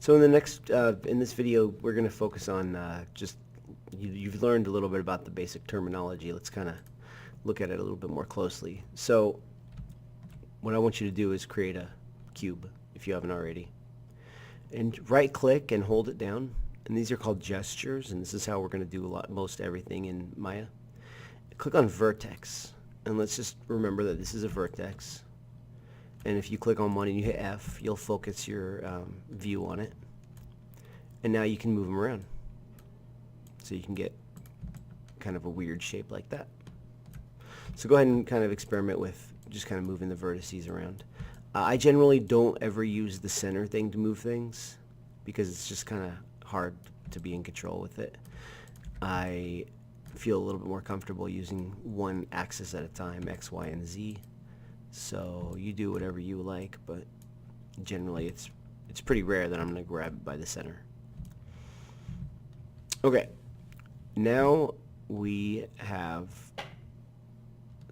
So in the next, in this video, we're going to focus on just, you've learned a little bit about the basic terminology. Let's kind of look at it a little bit more closely. So what I want you to do is create a cube, if you haven't already. And right click and hold it down. And these are called gestures, and this is how we're going to do most everything in Maya. Click on Vertex, and let's just remember that this is a vertex. And if you click on one and you hit F, you'll focus your view on it. And now you can move them around. So you can get kind of a weird shape like that. So go ahead and kind of experiment with just kind of moving the vertices around. I generally don't ever use the center thing to move things because it's just kind of hard to be in control with it. I feel a little bit more comfortable using one axis at a time, X, Y, and Z. So you do whatever you like, but generally it's pretty rare that I'm going to grab it by the center. Okay, now we have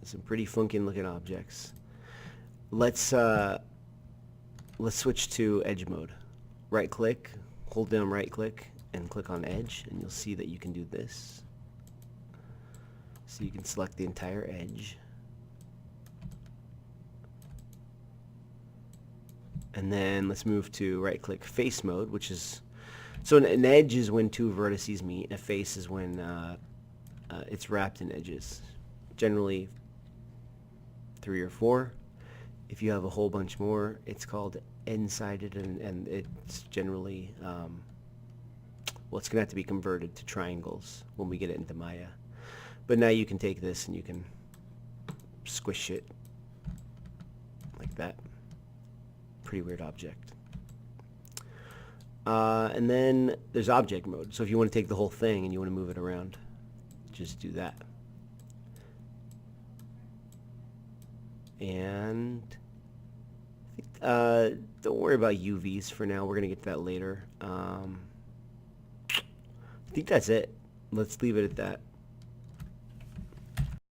some pretty funky looking objects. Let's switch to edge mode. Right click, hold down right click, and click on edge, and you'll see that you can do this. So you can select the entire edge. And then let's move to right click face mode, which is, so an edge is when two vertices meet. A face is when it's wrapped in edges. Generally 3 or 4. If you have a whole bunch more, it's called n-sided, and it's generally, well, it's going to have to be converted to triangles when we get it into Maya. But now you can take this and you can squish it like that. Pretty weird object. And then there's object mode. So if you want to take the whole thing and you want to move it around, just do that. And don't worry about UVs for now. We're going to get to that later. I think that's it. Let's leave it at that.